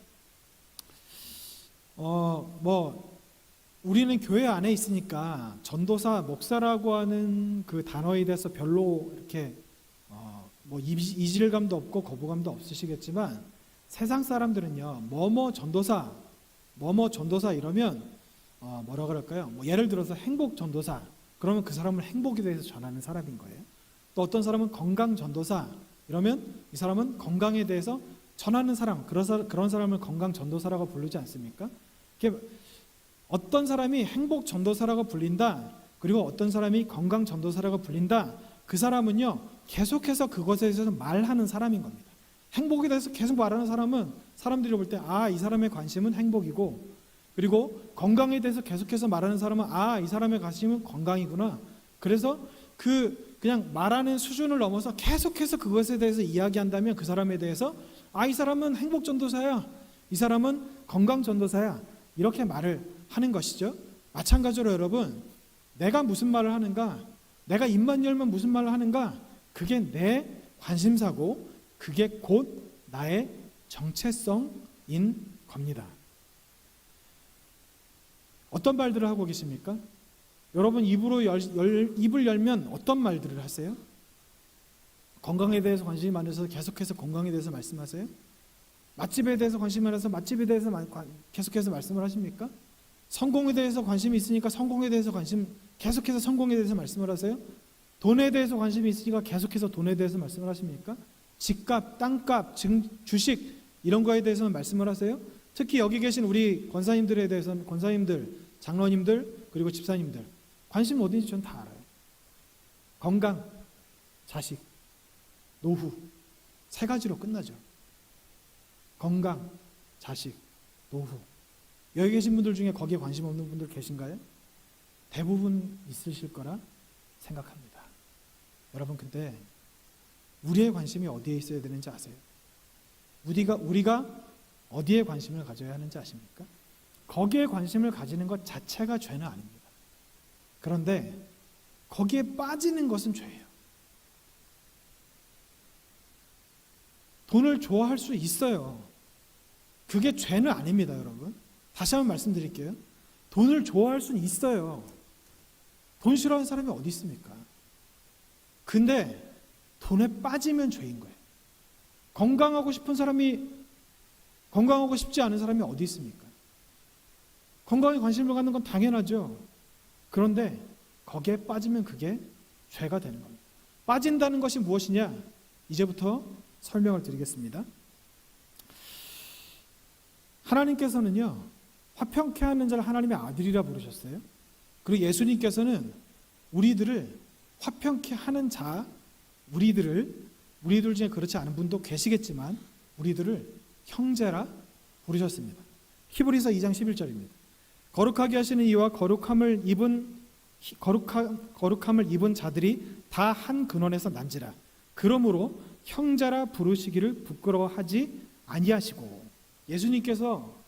우리는 교회 안에 있으니까 전도사, 목사라고 하는 그 단어에 대해서 별로 이렇게 이질감도 없고 거부감도 없으시겠지만 세상 사람들은요, 뭐뭐 전도사 이러면 뭐라 그럴까요? 예를 들어서 행복 전도사, 그러면 그 사람은 행복에 대해서 전하는 사람인 거예요. 또 어떤 사람은 건강 전도사, 이러면 이 사람은 건강에 대해서 전하는 사람, 그런 사람을 건강 전도사라고 부르지 않습니까? 어떤 사람이 행복 전도사라고 불린다, 그리고 어떤 사람이 건강 전도사라고 불린다, 그 사람은요 계속해서 그것에 대해서 말하는 사람인 겁니다. 행복에 대해서 계속 말하는 사람은 사람들이 볼 때 이 사람의 관심은 행복이고, 그리고 건강에 대해서 계속해서 말하는 사람은 이 사람의 관심은 건강이구나. 그래서 그냥 말하는 수준을 넘어서 계속해서 그것에 대해서 이야기한다면 그 사람에 대해서 이 사람은 행복 전도사야, 이 사람은 건강 전도사야, 이렇게 말을 하는 것이죠. 마찬가지로 여러분, 내가 무슨 말을 하는가, 내가 입만 열면 무슨 말을 하는가, 그게 내 관심사고 그게 곧 나의 정체성인 겁니다. 어떤 말들을 하고 계십니까? 여러분 입을 열면 어떤 말들을 하세요? 건강에 대해서 관심이 많으셔서 계속해서 건강에 대해서 말씀하세요? 맛집에 대해서 관심이 많아서 맛집에 대해서 계속해서 말씀을 하십니까? 성공에 대해서 관심이 있으니까 성공에 대해서 계속해서 성공에 대해서 말씀을 하세요? 돈에 대해서 관심이 있으니까 계속해서 돈에 대해서 말씀을 하십니까? 집값, 땅값, 주식 이런 거에 대해서는 말씀을 하세요? 특히 여기 계신 우리 권사님들에 대해서는, 권사님들, 장로님들, 그리고 집사님들 관심 어딘지 전 다 알아요. 건강, 자식, 노후, 세 가지로 끝나죠. 건강, 자식, 노후. 여기 계신 분들 중에 거기에 관심 없는 분들 계신가요? 대부분 있으실 거라 생각합니다. 여러분, 근데 우리의 관심이 어디에 있어야 되는지 아세요? 우리가 어디에 관심을 가져야 하는지 아십니까? 거기에 관심을 가지는 것 자체가 죄는 아닙니다. 그런데 거기에 빠지는 것은 죄예요. 돈을 좋아할 수 있어요. 그게 죄는 아닙니다, 여러분. 다시 한번 말씀드릴게요. 돈을 좋아할 수는 있어요. 돈 싫어하는 사람이 어디 있습니까? 근데 돈에 빠지면 죄인 거예요. 건강하고 싶지 않은 사람이 어디 있습니까? 건강에 관심을 갖는 건 당연하죠. 그런데 거기에 빠지면 그게 죄가 되는 겁니다. 빠진다는 것이 무엇이냐? 이제부터 설명을 드리겠습니다. 하나님께서는요, 화평케 하는 자를 하나님의 아들이라 부르셨어요. 그리고 예수님께서는 우리들을 화평케 하는 자, 우리들 중에 그렇지 않은 분도 계시겠지만 우리들을 형제라 부르셨습니다. 히브리서 2장 11절입니다. 거룩하게 하시는 이와 거룩함을 입은 자들이 다 한 근원에서 난지라. 그러므로 형제라 부르시기를 부끄러워하지 아니하시고. 예수님께서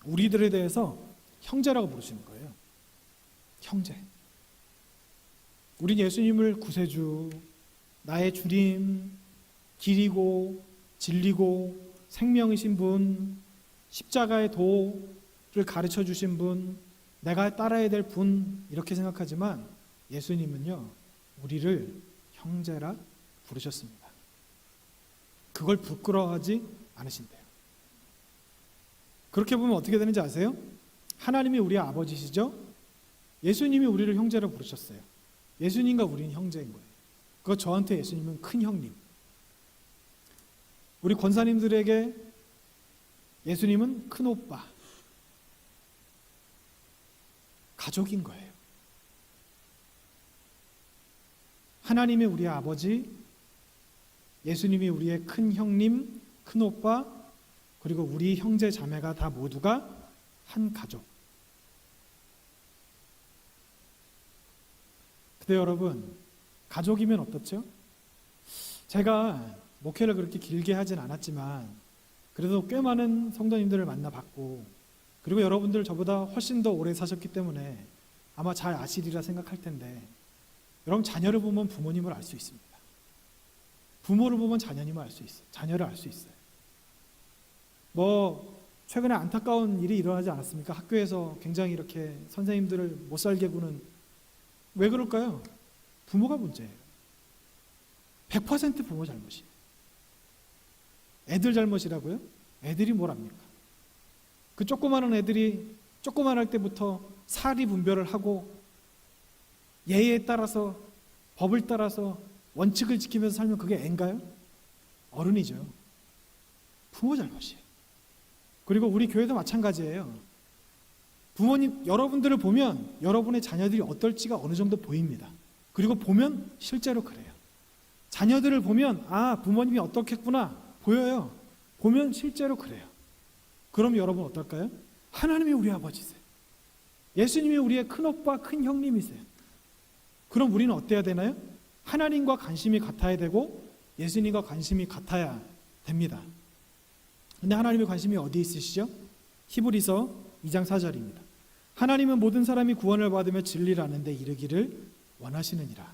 우리들에 대해서 형제라고 부르시는 거예요. 형제. 우린 예수님을 구세주, 나의 주님, 길이고 진리고 생명이신 분, 십자가의 도를 가르쳐 주신 분, 내가 따라야 될 분, 이렇게 생각하지만 예수님은요, 우리를 형제라 부르셨습니다. 그걸 부끄러워하지 않으신대요. 그렇게 보면 어떻게 되는지 아세요? 하나님이 우리의 아버지시죠? 예수님이 우리를 형제라 부르셨어요. 예수님과 우리는 형제인 거예요. 그거 저한테 예수님은 큰 형님. 우리 권사님들에게 예수님은 큰 오빠. 가족인 거예요. 하나님이 우리의 아버지, 예수님이 우리의 큰 형님, 큰 오빠, 그리고 우리 형제 자매가 다 모두가 한 가족. 근데 여러분, 가족이면 어떻죠? 제가 목회를 그렇게 길게 하진 않았지만 그래도 꽤 많은 성도님들을 만나봤고, 그리고 여러분들 저보다 훨씬 더 오래 사셨기 때문에 아마 잘 아시리라 생각할 텐데, 여러분 자녀를 보면 부모님을 알 수 있습니다. 부모를 보면 자녀님을 알 수 있어요. 자녀를 알 수 있어요. 최근에 안타까운 일이 일어나지 않았습니까? 학교에서 굉장히 이렇게 선생님들을 못 살게 구는. 왜 그럴까요? 부모가 문제예요. 100% 부모 잘못이에요. 애들 잘못이라고요? 애들이 뭘 합니까? 그 조그마한 애들이 조그만할 때부터 사리 분별을 하고 예의에 따라서, 법을 따라서, 원칙을 지키면서 살면 그게 애인가요? 어른이죠. 부모 잘못이에요. 그리고 우리 교회도 마찬가지예요. 부모님, 여러분들을 보면 여러분의 자녀들이 어떨지가 어느 정도 보입니다. 그리고 보면 실제로 그래요. 자녀들을 보면 부모님이 어떻겠구나 보여요. 보면 실제로 그래요. 그럼 여러분 어떨까요? 하나님이 우리 아버지세요. 예수님이 우리의 큰오빠, 큰형님이세요. 그럼 우리는 어때야 되나요? 하나님과 관심이 같아야 되고 예수님과 관심이 같아야 됩니다. 근데 하나님의 관심이 어디 있으시죠? 히브리서 2장 4절입니다. 하나님은 모든 사람이 구원을 받으며 진리를 아는 데 이르기를 원하시느니라.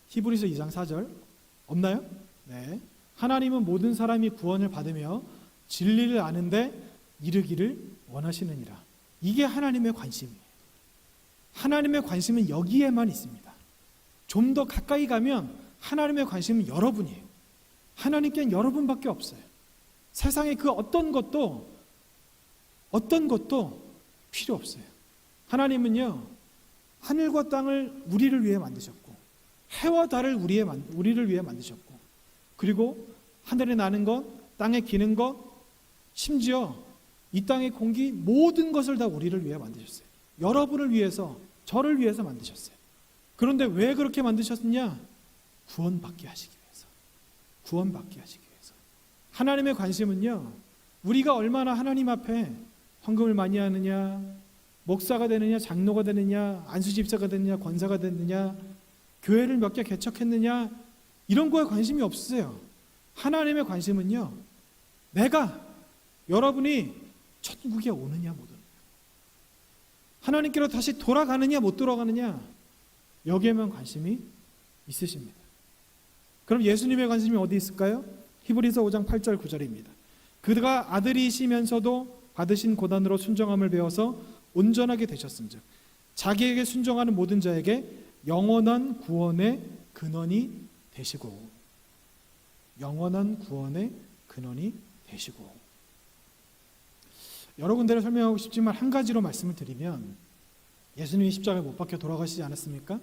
히브리서 2장 4절 없나요? 네. 하나님은 모든 사람이 구원을 받으며 진리를 아는 데 이르기를 원하시느니라. 이게 하나님의 관심이에요. 하나님의 관심은 여기에만 있습니다. 좀 더 가까이 가면 하나님의 관심은 여러분이에요. 하나님께는 여러분밖에 없어요. 세상에 그 어떤 것도 필요 없어요. 하나님은요, 하늘과 땅을 우리를 위해 만드셨고, 해와 달을 우리를 위해 만드셨고, 그리고 하늘에 나는 것, 땅에 기는 것, 심지어 이 땅의 공기, 모든 것을 다 우리를 위해 만드셨어요. 여러분을 위해서, 저를 위해서 만드셨어요. 그런데 왜 그렇게 만드셨느냐? 구원받게 하시기 위해서. 구원받게 하시기 위해서. 하나님의 관심은요, 우리가 얼마나 하나님 앞에 헌금을 많이 하느냐, 목사가 되느냐, 장로가 되느냐, 안수집사가 되느냐, 권사가 되느냐, 교회를 몇 개 개척했느냐, 이런 거에 관심이 없으세요. 하나님의 관심은요, 여러분이 천국에 오느냐 못 오느냐, 하나님께로 다시 돌아가느냐 못 돌아가느냐, 여기에만 관심이 있으십니다. 그럼 예수님의 관심이 어디 있을까요? 히브리서 5장 8절 9절입니다. 그가 아들이시면서도 받으신 고난으로 순종함을 배워서 온전하게 되셨은즉 자기에게 순종하는 모든 자에게 영원한 구원의 근원이 되시고, 영원한 구원의 근원이 되시고. 여러 군데를 설명하고 싶지만 한 가지로 말씀을 드리면, 예수님이 십자가에 못 박혀 돌아가시지 않았습니까?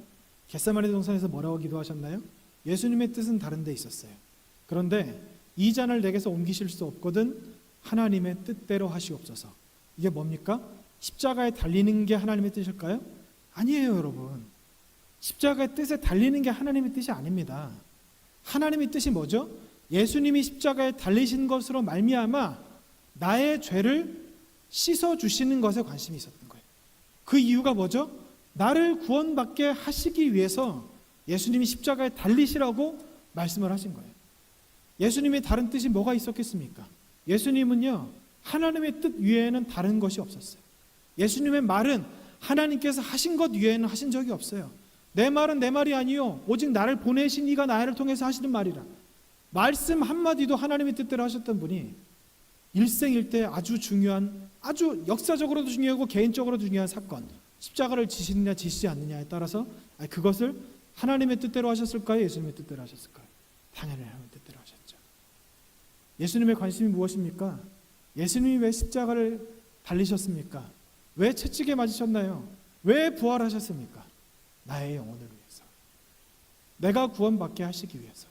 겟세마네 동산에서 뭐라고 기도하셨나요? 예수님의 뜻은 다른 데 있었어요. 그런데 이 잔을 내게서 옮기실 수 없거든 하나님의 뜻대로 하시옵소서. 이게 뭡니까? 십자가에 달리는 게 하나님의 뜻일까요? 아니에요, 여러분. 십자가의 뜻에 달리는 게 하나님의 뜻이 아닙니다. 하나님의 뜻이 뭐죠? 예수님이 십자가에 달리신 것으로 말미암아 나의 죄를 씻어주시는 것에 관심이 있었던 거예요. 그 이유가 뭐죠? 나를 구원받게 하시기 위해서 예수님이 십자가에 달리시라고 말씀을 하신 거예요. 예수님의 다른 뜻이 뭐가 있었겠습니까? 예수님은요, 하나님의 뜻 외에는 다른 것이 없었어요. 예수님의 말은 하나님께서 하신 것 외에는 하신 적이 없어요. 내 말은 내 말이 아니요 오직 나를 보내신 이가 나를 통해서 하시는 말이라. 말씀 한마디도 하나님의 뜻대로 하셨던 분이 일생일대 아주 중요한, 아주 역사적으로도 중요하고 개인적으로도 중요한 사건, 십자가를 지시느냐 지시지 않느냐에 따라서 그것을 하나님의 뜻대로 하셨을까요? 예수님의 뜻대로 하셨을까요? 당연히 하나님의 뜻대로 하셨죠. 예수님의 관심이 무엇입니까? 예수님이 왜 십자가를 달리셨습니까? 왜 채찍에 맞으셨나요? 왜 부활하셨습니까? 나의 영혼을 위해서, 내가 구원받게 하시기 위해서.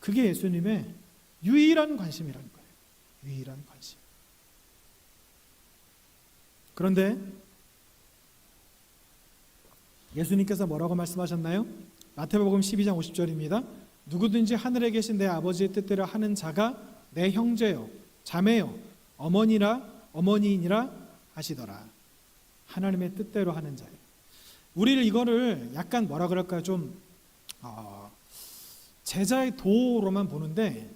그게 예수님의 유일한 관심이라는 거예요. 유일한 관심. 그런데 예수님께서 뭐라고 말씀하셨나요? 마태복음 12장 50절입니다. 누구든지 하늘에 계신 내 아버지의 뜻대로 하는 자가 내 형제요 자매요 어머니이니라 하시더라. 하나님의 뜻대로 하는 자예요. 우리를 이거를 약간 뭐라 그럴까요? 좀 제자의 도로만 보는데,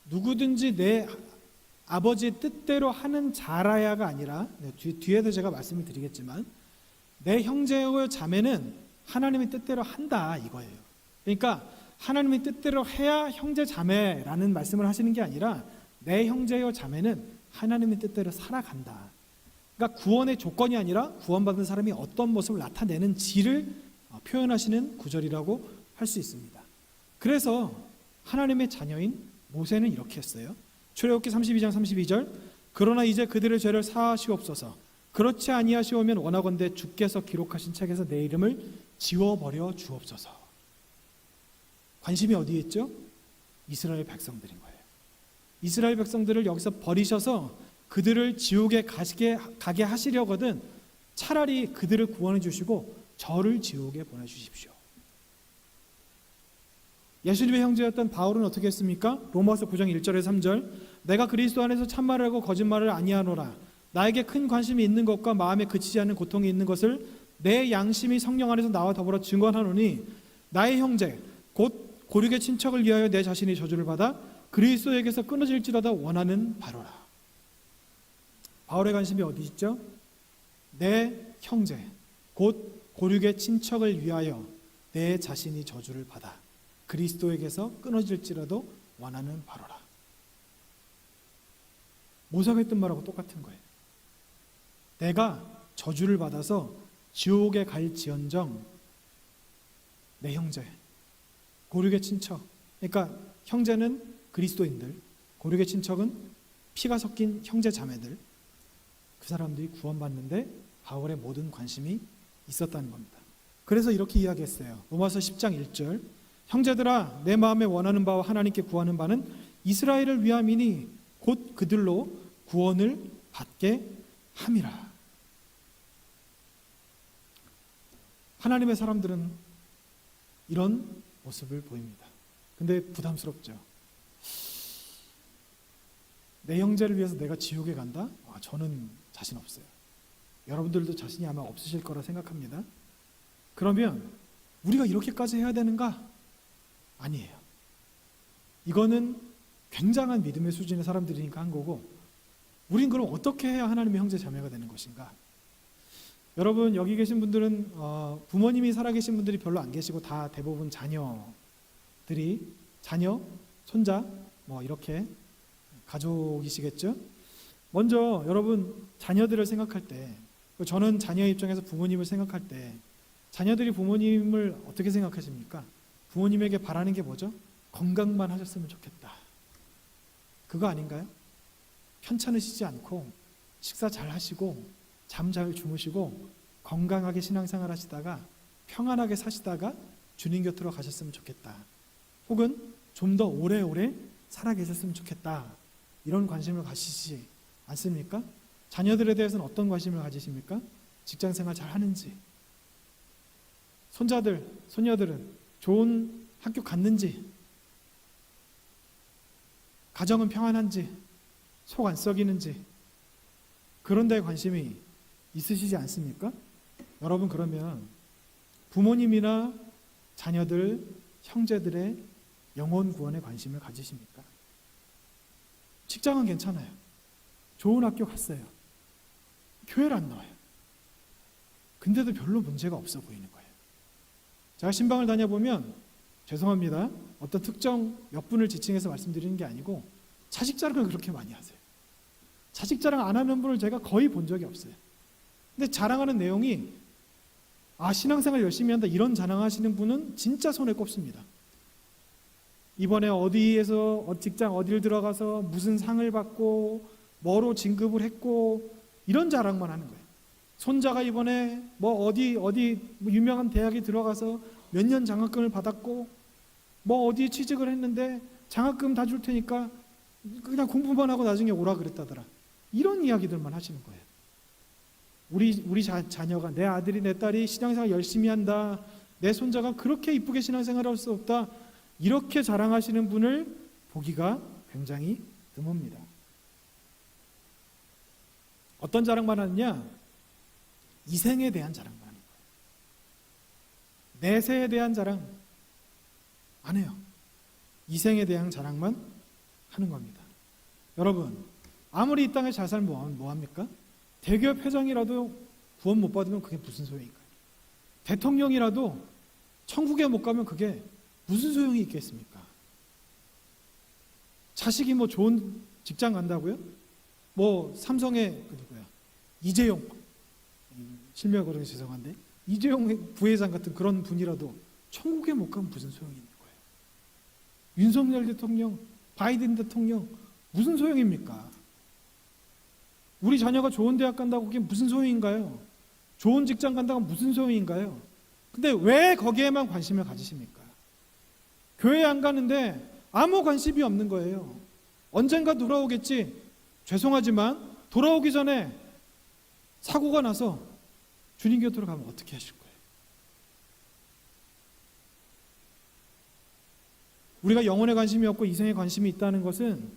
누구든지 내 아버지의 뜻대로 하는 자라야가 아니라, 뒤에도 제가 말씀을 드리겠지만, 내 형제요 자매는 하나님의 뜻대로 한다 이거예요. 그러니까 하나님의 뜻대로 해야 형제 자매라는 말씀을 하시는 게 아니라, 내 형제요 자매는 하나님의 뜻대로 살아간다. 그러니까 구원의 조건이 아니라 구원받은 사람이 어떤 모습을 나타내는지를 표현하시는 구절이라고 할 수 있습니다. 그래서 하나님의 자녀인 모세는 이렇게 했어요. 출애굽기 32장 32절, 그러나 이제 그들의 죄를 사하시옵소서. 그렇지 아니하시오면 원하건대 주께서 기록하신 책에서 내 이름을 지워버려 주옵소서. 관심이 어디에 있죠? 이스라엘 백성들인 거예요. 이스라엘 백성들을 여기서 버리셔서 그들을 지옥에 가게 하시려거든 차라리 그들을 구원해 주시고 저를 지옥에 보내주십시오. 예수님의 형제였던 바울은 어떻게 했습니까? 로마서 9장 1절에서 3절 내가 그리스도 안에서 참말을 하고 거짓말을 아니하노라. 나에게 큰 관심이 있는 것과 마음에 그치지 않는 고통이 있는 것을 내 양심이 성령 안에서 나와 더불어 증언하노니 나의 형제 곧 고륙의 친척을 위하여 내 자신이 저주를 받아 그리스도에게서 끊어질지라도 원하는 바로라. 바울의 관심이 어디 있죠? 내 형제 곧 고륙의 친척을 위하여 내 자신이 저주를 받아 그리스도에게서 끊어질지라도 원하는 바로라. 모세가 했던 말하고 똑같은 거예요. 내가 저주를 받아서 지옥에 갈지언정 내 형제 고륙의 친척, 그러니까 형제는 그리스도인들, 고륙의 친척은 피가 섞인 형제 자매들, 그 사람들이 구원받는데 바울의 모든 관심이 있었다는 겁니다. 그래서 이렇게 이야기했어요. 로마서 10장 1절 형제들아 내 마음에 원하는 바와 하나님께 구하는 바는 이스라엘을 위함이니 곧 그들로 구원을 받게 함이라. 하나님의 사람들은 이런 모습을 보입니다. 근데 부담스럽죠. 내 형제를 위해서 내가 지옥에 간다? 저는 자신 없어요. 여러분들도 자신이 아마 없으실 거라 생각합니다. 그러면 우리가 이렇게까지 해야 되는가? 아니에요. 이거는 굉장한 믿음의 수준의 사람들이니까 한 거고, 우린 그럼 어떻게 해야 하나님의 형제 자매가 되는 것인가? 여러분 여기 계신 분들은 부모님이 살아계신 분들이 별로 안 계시고 다 대부분 자녀, 손자 뭐 이렇게 가족이시겠죠? 먼저 여러분 자녀들을 생각할 때, 저는 자녀의 입장에서 부모님을 생각할 때 자녀들이 부모님을 어떻게 생각하십니까? 부모님에게 바라는 게 뭐죠? 건강만 하셨으면 좋겠다. 그거 아닌가요? 편찮으시지 않고 식사 잘 하시고 잠 잘 주무시고 건강하게 신앙생활 하시다가 평안하게 사시다가 주님 곁으로 가셨으면 좋겠다. 혹은 좀 더 오래오래 살아 계셨으면 좋겠다. 이런 관심을 가지시지 않습니까? 자녀들에 대해서는 어떤 관심을 가지십니까? 직장생활 잘 하는지, 손자들, 손녀들은 좋은 학교 갔는지, 가정은 평안한지, 속 안 썩이는지, 그런 데에 관심이 있으시지 않습니까? 여러분 그러면 부모님이나 자녀들, 형제들의 영혼 구원에 관심을 가지십니까? 직장은 괜찮아요. 좋은 학교 갔어요. 교회를 안 나와요. 근데도 별로 문제가 없어 보이는 거예요. 제가 신방을 다녀보면, 죄송합니다, 어떤 특정 몇 분을 지칭해서 말씀드리는 게 아니고 자식 자랑을 그렇게 많이 하세요. 자식 자랑 안 하는 분을 제가 거의 본 적이 없어요. 근데 자랑하는 내용이 신앙생활 열심히 한다 이런 자랑하시는 분은 진짜 손에 꼽습니다. 이번에 어디에서 직장 어디를 들어가서 무슨 상을 받고 뭐로 진급을 했고 이런 자랑만 하는 거예요. 손자가 이번에 뭐 어디 유명한 대학에 들어가서 몇 년 장학금을 받았고 뭐 어디 취직을 했는데 장학금 다 줄 테니까 그냥 공부만 하고 나중에 오라 그랬다더라. 이런 이야기들만 하시는 거예요. 우리 자녀가, 내 아들이 내 딸이 신앙생활 열심히 한다, 내 손자가 그렇게 이쁘게 신앙생활할 수 없다, 이렇게 자랑하시는 분을 보기가 굉장히 드뭅니다. 어떤 자랑만 하느냐? 이생에 대한 자랑만 하는 거예요. 내세에 대한 자랑 안 해요. 이생에 대한 자랑만 하는 겁니다. 여러분 아무리 이 땅에 잘 살면 뭐합니까? 대기업 회장이라도 구원 못 받으면 그게 무슨 소용인가요? 대통령이라도 천국에 못 가면 그게 무슨 소용이 있겠습니까? 자식이 뭐 좋은 직장 간다고요? 뭐 삼성의 이재용, 실명 거르기 죄송한데 이재용 부회장 같은 그런 분이라도 천국에 못 가면 무슨 소용이 있는 거예요? 윤석열 대통령, 바이든 대통령 무슨 소용입니까? 우리 자녀가 좋은 대학 간다고 그게 무슨 소용인가요? 좋은 직장 간다고 무슨 소용인가요? 근데 왜 거기에만 관심을 가지십니까? 교회 안 가는데 아무 관심이 없는 거예요. 언젠가 돌아오겠지. 죄송하지만 돌아오기 전에 사고가 나서 주님 곁으로 가면 어떻게 하실 거예요? 우리가 영혼에 관심이 없고 이생에 관심이 있다는 것은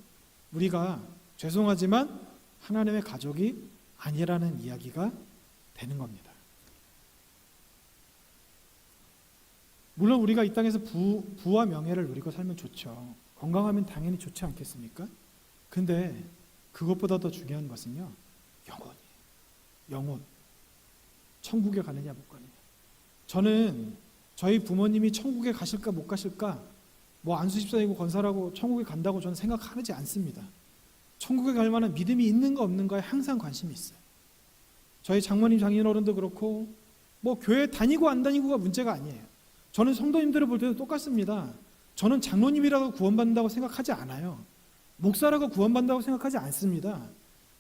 우리가 죄송하지만 하나님의 가족이 아니라는 이야기가 되는 겁니다. 물론 우리가 이 땅에서 부와 명예를 누리고 살면 좋죠. 건강하면 당연히 좋지 않겠습니까? 근데 그것보다 더 중요한 것은요, 영혼이에요. 영혼. 천국에 가느냐 못 가느냐. 저는 저희 부모님이 천국에 가실까 못 가실까 뭐 안수집사이고 권사라고 천국에 간다고 저는 생각하지 않습니다. 천국에 갈 만한 믿음이 있는가 없는가에 항상 관심이 있어요. 저희 장모님 장인어른도 그렇고 뭐 교회 다니고 안 다니고가 문제가 아니에요. 저는 성도님들을 볼 때도 똑같습니다. 저는 장로님이라고 구원받는다고 생각하지 않아요. 목사라고 구원받는다고 생각하지 않습니다.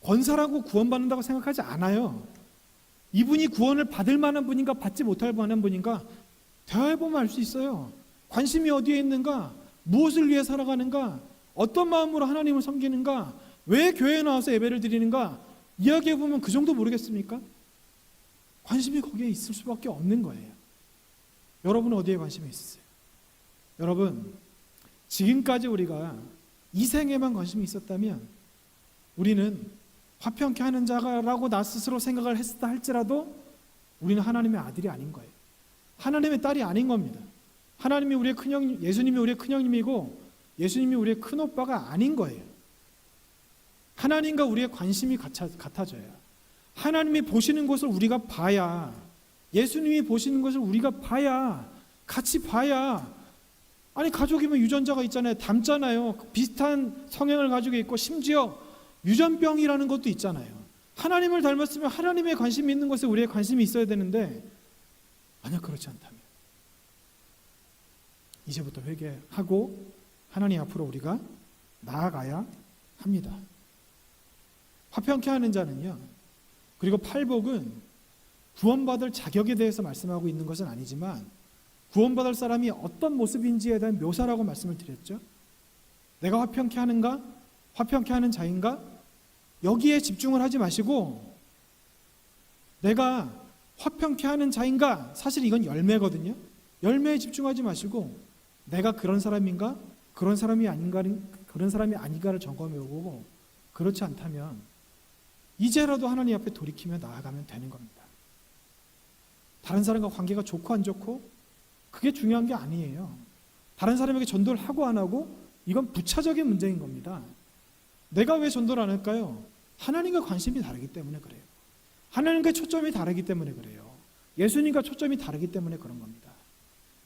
권사라고 구원받는다고 생각하지 않아요. 이분이 구원을 받을 만한 분인가 받지 못할 만한 분인가 대화해보면 알 수 있어요. 관심이 어디에 있는가, 무엇을 위해 살아가는가, 어떤 마음으로 하나님을 섬기는가, 왜 교회에 나와서 예배를 드리는가 이야기해보면 그 정도 모르겠습니까? 관심이 거기에 있을 수밖에 없는 거예요. 여러분은 어디에 관심이 있으세요? 여러분, 지금까지 우리가 이 생에만 관심이 있었다면 우리는 화평케 하는 자라고 나 스스로 생각을 했다 할지라도 우리는 하나님의 아들이 아닌 거예요. 하나님의 딸이 아닌 겁니다. 하나님이 우리의 큰형, 예수님이 우리의 큰형님이고 예수님이 우리의 큰오빠가 아닌 거예요. 하나님과 우리의 관심이 같아져야, 하나님이 보시는 것을 우리가 봐야, 예수님이 보시는 것을 우리가 봐야, 같이 봐야. 아니 가족이면 유전자가 있잖아요. 닮잖아요. 비슷한 성향을 가지고 있고 심지어 유전병이라는 것도 있잖아요. 하나님을 닮았으면 하나님의 관심이 있는 것에 우리의 관심이 있어야 되는데 만약 그렇지 않다면 이제부터 회개하고 하나님 앞으로 우리가 나아가야 합니다. 화평케 하는 자는요, 그리고 팔복은 구원받을 자격에 대해서 말씀하고 있는 것은 아니지만 구원받을 사람이 어떤 모습인지에 대한 묘사라고 말씀을 드렸죠. 내가 화평케 하는가? 화평케 하는 자인가? 여기에 집중을 하지 마시고 내가 화평케 하는 자인가? 사실 이건 열매거든요. 열매에 집중하지 마시고 내가 그런 사람인가? 그런 사람이 아닌가를 점검해보고 그렇지 않다면 이제라도 하나님 앞에 돌이키며 나아가면 되는 겁니다. 다른 사람과 관계가 좋고 안 좋고 그게 중요한 게 아니에요. 다른 사람에게 전도를 하고 안 하고 이건 부차적인 문제인 겁니다. 내가 왜 전도를 안 할까요? 하나님과 관심이 다르기 때문에 그래요. 하나님과 초점이 다르기 때문에 그래요. 예수님과 초점이 다르기 때문에 그런 겁니다.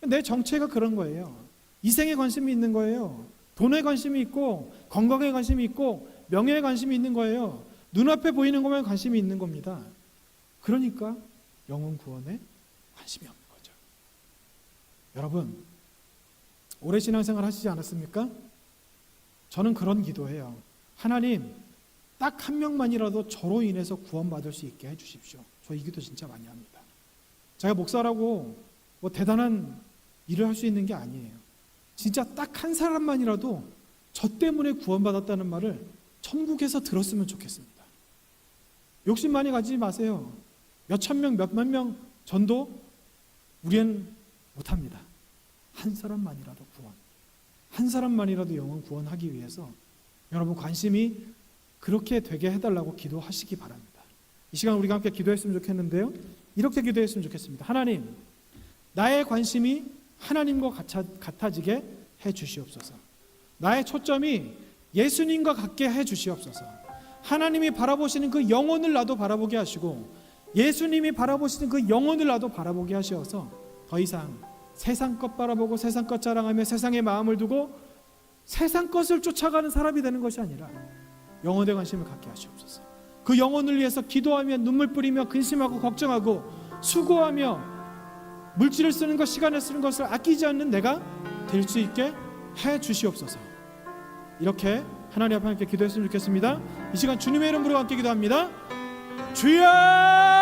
내 정체가 그런 거예요. 이생에 관심이 있는 거예요. 돈에 관심이 있고 건강에 관심이 있고 명예에 관심이 있는 거예요. 눈앞에 보이는 것만 관심이 있는 겁니다. 그러니까 영혼 구원에 관심이 없는 거죠. 여러분, 오래 신앙생활 하시지 않았습니까? 저는 그런 기도해요. 하나님, 딱 한 명만이라도 저로 인해서 구원받을 수 있게 해주십시오. 저 이 기도 진짜 많이 합니다. 제가 목사라고 뭐 대단한 일을 할 수 있는 게 아니에요. 진짜 딱 한 사람만이라도 저 때문에 구원받았다는 말을 천국에서 들었으면 좋겠습니다. 욕심 많이 가지지 마세요. 몇천 명, 몇만 명 전도 우리는 못합니다. 한 사람만이라도 구원, 한 사람만이라도 영혼 구원하기 위해서 여러분 관심이 그렇게 되게 해달라고 기도하시기 바랍니다. 이 시간 우리가 함께 기도했으면 좋겠는데요, 이렇게 기도했으면 좋겠습니다. 하나님, 나의 관심이 하나님과 같아지게 해주시옵소서. 나의 초점이 예수님과 같게 해주시옵소서. 하나님이 바라보시는 그 영혼을 나도 바라보게 하시고 예수님이 바라보시는 그 영혼을 나도 바라보게 하시어서 더 이상 세상 것 바라보고 세상 것 자랑하며 세상에 마음을 두고 세상 것을 쫓아가는 사람이 되는 것이 아니라 영혼에 관심을 갖게 하시옵소서. 그 영혼을 위해서 기도하며 눈물 뿌리며 근심하고 걱정하고 수고하며 물질을 쓰는 것, 시간을 쓰는 것을 아끼지 않는 내가 될 수 있게 해 주시옵소서. 이렇게 하나님 앞에 함께 기도했으면 좋겠습니다. 이 시간 주님의 이름으로 함께 기도합니다. 주여!